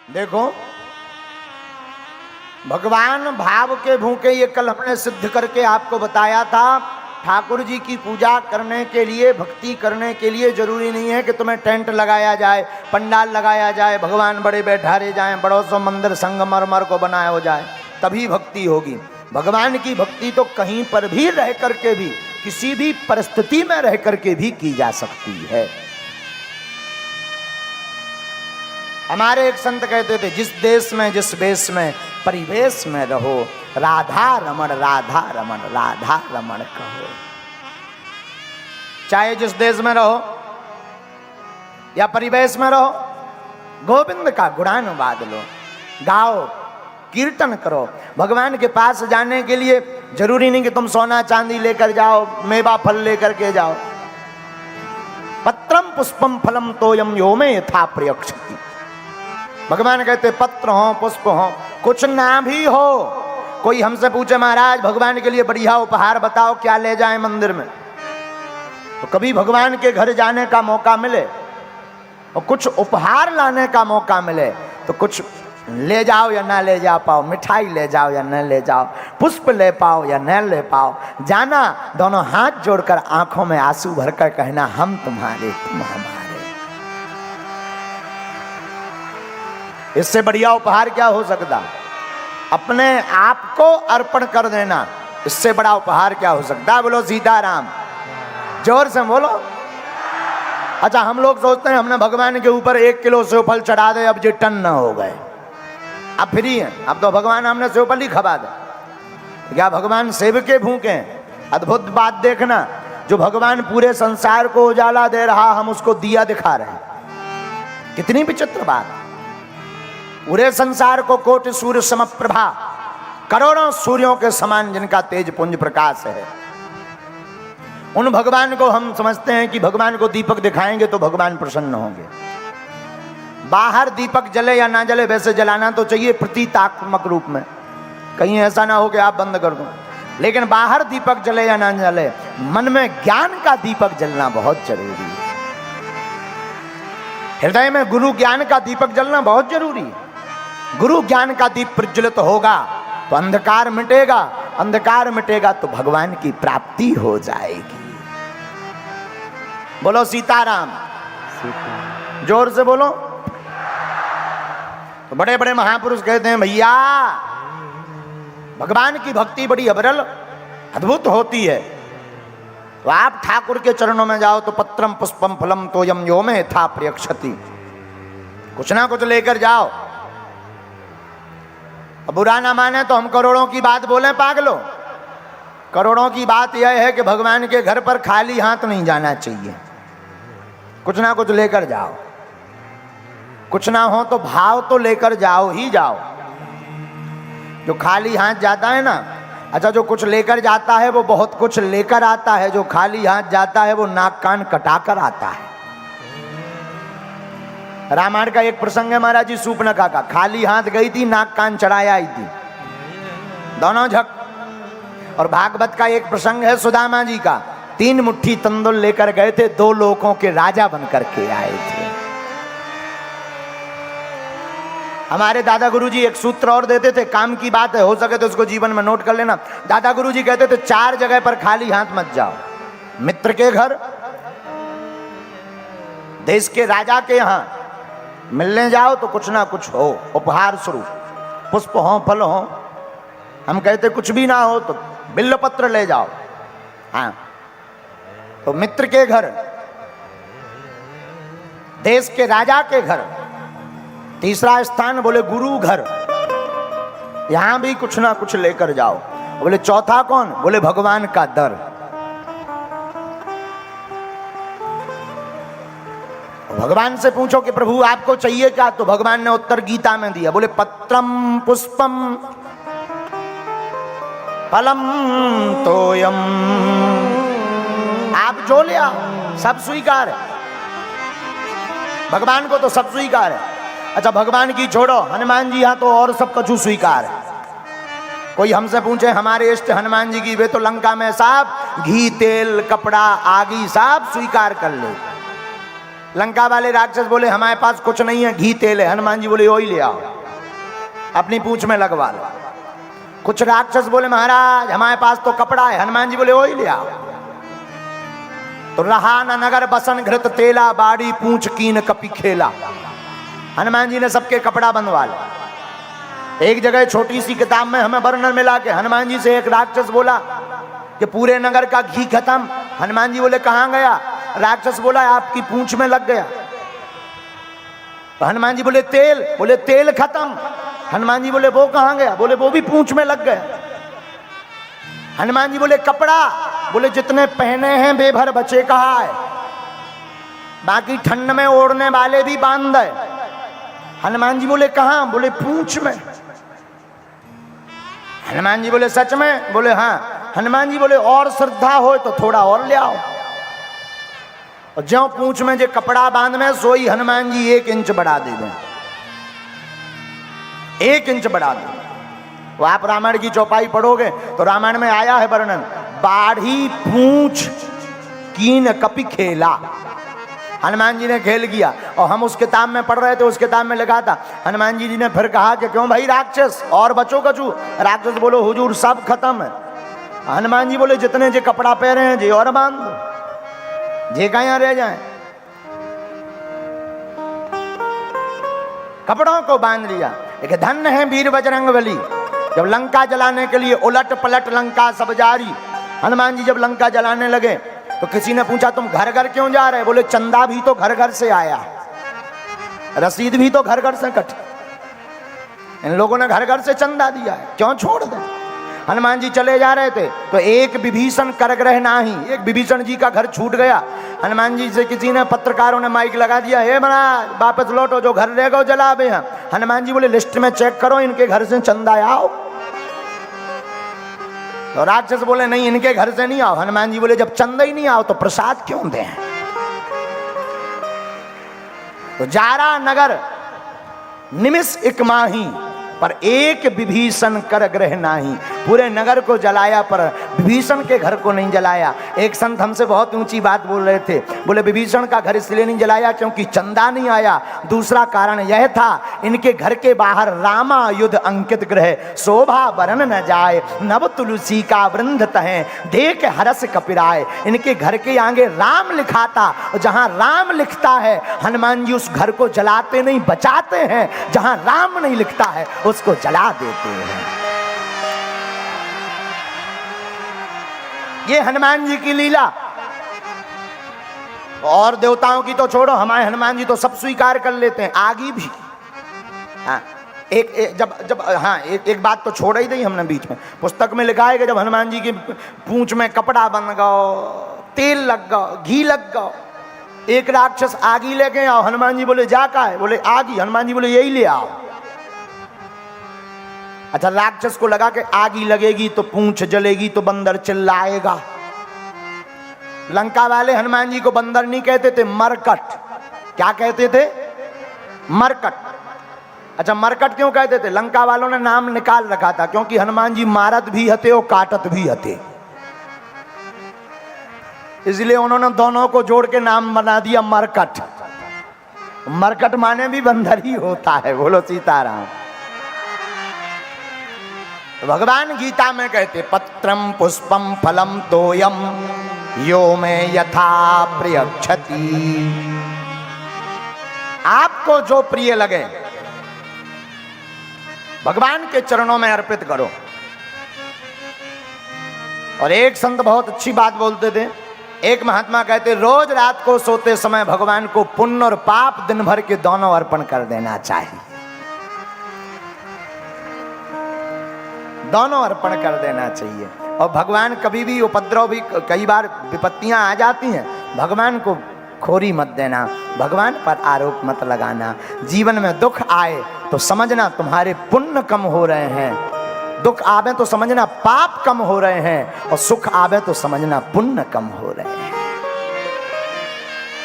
देखो भगवान भाव के भूखे, ये कल हमने सिद्ध करके आपको बताया था। ठाकुर जी की पूजा करने के लिए, भक्ति करने के लिए जरूरी नहीं है कि तुम्हें टेंट लगाया जाए, पंडाल लगाया जाए, भगवान बड़े बैठारे जाएं, बड़ों सो मंदिर संगमरमर को बनाया हो जाए तभी भक्ति होगी। भगवान की भक्ति तो कहीं पर भी रह करके भी, किसी भी परिस्थिति में रह करके भी की जा सकती है। हमारे एक संत कहते थे, जिस देश में जिस वेश में परिवेश में रहो, राधा रमण राधा रमण राधा रमण कहो। चाहे जिस देश में रहो या परिवेश में रहो, गोविंद का गुणानुवाद लो, गाओ, कीर्तन करो। भगवान के पास जाने के लिए जरूरी नहीं कि तुम सोना चांदी लेकर जाओ, मेवा फल लेकर के जाओ। पत्रम पुष्पम फलम तोयम यो में यथा प्रयक्षति। भगवान कहते पत्र हो, पुष्प हो, कुछ ना भी हो। कोई हमसे पूछे महाराज भगवान के लिए बढ़िया उपहार बताओ, क्या ले जाएं मंदिर में, तो कभी भगवान के घर जाने का मौका मिले और कुछ उपहार लाने का मौका मिले तो कुछ ले जाओ या ना ले जा पाओ, मिठाई ले जाओ या न ले जाओ, पुष्प ले पाओ या न ले पाओ, जाना दोनों हाथ जोड़कर आंखों में आंसू भरकर कहना हम तुम्हारे तुम हमारे। इससे बढ़िया उपहार क्या हो सकता? अपने आप को अर्पण कर देना, इससे बड़ा उपहार क्या हो सकता? बोलो सीताराम, जोर से बोलो। अच्छा, हम लोग सोचते हैं हमने भगवान के ऊपर 1 किलो सेव फल चढ़ा दे, अब जो टन न हो गए, अब फ्री है, अब तो भगवान हमने सेव फल ही खबा दे। क्या भगवान सेव के भूखे हैं? अद्भुत बात देखना, जो भगवान पूरे संसार को उजाला दे रहा, हम उसको दिया दिखा रहे हैं। कितनी विचित्र बात। पूरे संसार को कोटि सूर्य समप्रभा, करोड़ों सूर्यों के समान जिनका तेज पुंज प्रकाश है, उन भगवान को हम समझते हैं कि भगवान को दीपक दिखाएंगे तो भगवान प्रसन्न होंगे। बाहर दीपक जले या ना जले, वैसे जलाना तो चाहिए प्रतीकात्मक रूप में, कहीं ऐसा ना हो कि आप बंद कर दो। लेकिन बाहर दीपक जले या ना जले, मन में ज्ञान का दीपक जलना बहुत जरूरी है। हृदय में गुरु ज्ञान का दीपक जलना बहुत जरूरी है। गुरु ज्ञान का दीप प्रज्वलित होगा तो अंधकार मिटेगा, अंधकार मिटेगा तो भगवान की प्राप्ति हो जाएगी। बोलो सीताराम, जोर से बोलो। तो बड़े बड़े महापुरुष कहते हैं भैया भगवान की भक्ति बड़ी अबरल अद्भुत होती है। तो आप ठाकुर के चरणों में जाओ तो पत्रम पुष्पम फलम तोयम यो में यथा प्रयक्षति, कुछ ना कुछ लेकर जाओ। अब बुरा ना माने तो हम करोड़ों की बात बोले पागलों, करोड़ों की बात यह है कि भगवान के घर पर खाली हाथ नहीं जाना चाहिए, कुछ ना कुछ लेकर जाओ। कुछ ना हो तो भाव तो लेकर जाओ ही जाओ। जो खाली हाथ जाता है ना, अच्छा जो कुछ लेकर जाता है वो बहुत कुछ लेकर आता है, जो खाली हाथ जाता है वो नाक कान कटाकर आता है। रामायण का एक प्रसंग है महाराज जी, सूर्पनखा का, खाली हाथ गई थी, नाक कान चढ़ाया आई थी, दोनों झक। और भागवत का एक प्रसंग है सुदामा जी का, 3 मुट्ठी तंदुल लेकर गए थे, 2 लोकों के राजा बनकर के आए थे। हमारे दादा गुरुजी एक सूत्र और देते थे, काम की बात है, हो सके तो उसको जीवन में नोट कर लेना। दादा गुरुजी कहते थे 4 जगह पर खाली हाथ मत जाओ। मित्र के घर, देश के राजा के यहां मिलने जाओ तो कुछ ना कुछ हो, उपहार स्वरूप, पुष्प हो, फल हो। हम कहते कुछ भी ना हो तो बिल्व पत्र ले जाओ। हाँ, तो मित्र के घर, देश के राजा के घर, तीसरा स्थान बोले गुरु घर, यहां भी कुछ ना कुछ लेकर जाओ। बोले चौथा कौन? बोले भगवान का दर। भगवान से पूछो कि प्रभु आपको चाहिए क्या, तो भगवान ने उत्तर गीता में दिया, बोले पत्रम पुष्पम फलम तोयम। आप जो ले आओ सब स्वीकार है, भगवान को तो सब स्वीकार है। अच्छा भगवान की छोड़ो, हनुमान जी यहाँ तो और सब कछु स्वीकार है। कोई हमसे पूछे हमारे इष्ट हनुमान जी की, वे तो लंका में साहब घी तेल कपड़ा आगी सब स्वीकार कर ले। लंका वाले राक्षस बोले हमारे पास कुछ नहीं है, घी तेल है। हनुमान जी बोले वही ले आओ, अपनी पूंछ में लगवा लो। कुछ राक्षस बोले महाराज हमारे पास तो कपड़ा है। हनुमान जी बोले वही ले आओ। तो रहा न नगर बसन घृत तेला, बाड़ी पूंछ कीन कपि खेला। हनुमान जी ने सबके कपड़ा बनवा लिया। एक जगह छोटी सी किताब में हमें वर्णन मिला कि हनुमान जी से एक राक्षस बोला कि पूरे नगर का घी खत्म। हनुमान जी बोले कहां गया? राक्षस बोला आपकी पूंछ में लग गया। तो हनुमान जी बोले तेल? बोले तेल खत्म। हनुमान जी बोले वो कहां गया? बोले वो भी पूंछ में लग गया। हनुमान जी बोले कपड़ा? बोले जितने पहने हैं बेभर बचे कहा है, बाकी ठंड में ओढ़ने वाले भी बांध है। हनुमान जी बोले कहां? बोले पूंछ में। हनुमान जी बोले सच में? बोले हाँ। हनुमान जी बोले और श्रद्धा हो तो थोड़ा और ले आओ। और ज्यों पूंछ में जो कपड़ा बांध में सोई हनुमान जी 1 इंच बढ़ा दे दें, 1 इंच बढ़ा दे। वो आप रामायण की चौपाई पढ़ोगे तो रामायण में आया है वर्णन, बाढ़ी पूंछ कीन कपि खेला। हनुमान जी ने खेल किया। और हम उस किताब में पढ़ रहे थे, उस किताब में लिखा था, हनुमान जी ने फिर कहा कि क्यों भाई राक्षस और बचो कछु? राक्षस बोलो हुजूर सब खत्म है। हनुमान जी बोले जितने जे कपड़ा पहने हैं जे और बांध दो, जे कहां रह जाए। कपड़ों को बांध लिया। एक धन्य है वीर बजरंगबली, जब लंका जलाने के लिए उलट पलट लंका सब जारी। हनुमान जी जब लंका जलाने लगे तो किसी ने पूछा तुम घर घर क्यों जा रहे? बोले चंदा भी तो घर घर से आया, रसीद भी तो घर घर से कटी, इन लोगों ने घर घर से चंदा दिया है, क्यों छोड़ दें। हनुमान जी चले जा रहे थे तो एक विभीषण करग्रह नाही, एक विभीषण जी का घर छूट गया। हनुमान जी से किसी ने, पत्रकारों ने माइक लगा दिया, हे महाराज वापस लौटो, जो घर रह गए जलावे हैं। हनुमान जी बोले लिस्ट में चेक करो इनके घर से चंदा आओ। तो राक्षस बोले नहीं इनके घर से नहीं आओ। हनुमान जी बोले जब चंदा ही नहीं आओ तो प्रसाद क्यों दें? तो जारा नगर निमिष एक माही, पर एक विभीषण कर ग्रह नाही। पूरे नगर को जलाया पर विभीषण के घर को नहीं जलाया। एक संत हमसे बहुत ऊंची बात बोल रहे थे, बोले विभीषण का घर इसलिए नहीं जलाया क्योंकि चंदा नहीं आया। दूसरा कारण यह था इनके घर के बाहर रामायुध अंकित ग्रह, शोभा बरन न जाए, नव तुलसी का वृंद तहे, देख हरस कपिराए। इनके घर के आगे राम लिखा था, और जहां राम लिखता है हनुमान जी उस घर को जलाते नहीं बचाते हैं, जहां राम नहीं लिखता है उसको जला देते हैं। ये हनुमान जी की लीला। और देवताओं की तो छोड़ो, हमारे हनुमान जी तो सब स्वीकार कर लेते हैं, आगे भी। हाँ, एक बात तो छोड़ ही दी हमने बीच में। पुस्तक में लिखा है कि जब हनुमान जी की पूंछ में कपड़ा बन गओ, तेल लग गओ, घी लग गओ, एक राक्षस आगी लेके आओ। हनुमान जी बोले जा का है? बोले आगी। हनुमान जी बोले यही ले आओ। अच्छा, राक्षस को लगा कि आगी लगेगी तो पूंछ जलेगी तो बंदर चिल्लाएगा। लंका वाले हनुमान जी को बंदर नहीं कहते थे, मरकट। क्या कहते थे? मरकट। अच्छा, मरकट क्यों कहते थे? लंका वालों ने नाम निकाल रखा था, क्योंकि हनुमान जी मारत भी हते और काटत भी हते, इसलिए उन्होंने दोनों को जोड़ के नाम बना दिया मरकट। मरकट माने भी बंदर ही होता है। बोलो सीताराम। भगवान गीता में कहते पत्रम पुष्पम फलम तोयम यो में यथा प्रियक्षति। आपको जो प्रिय लगे भगवान के चरणों में अर्पित करो। और एक संत बहुत अच्छी बात बोलते थे, एक महात्मा कहते रोज रात को सोते समय भगवान को पुण्य और पाप दिन भर के दोनों अर्पण कर देना चाहिए, दोनों अर्पण कर देना चाहिए। और भगवान कभी भी उपद्रव भी, कई बार विपत्तियां आ जाती हैं, भगवान को खोरी मत देना, भगवान पर आरोप मत लगाना। जीवन में दुख आए तो समझना तुम्हारे पुण्य कम हो रहे हैं, दुख आवे तो समझना पाप कम हो रहे हैं, और सुख आवे तो समझना पुण्य कम हो रहे हैं।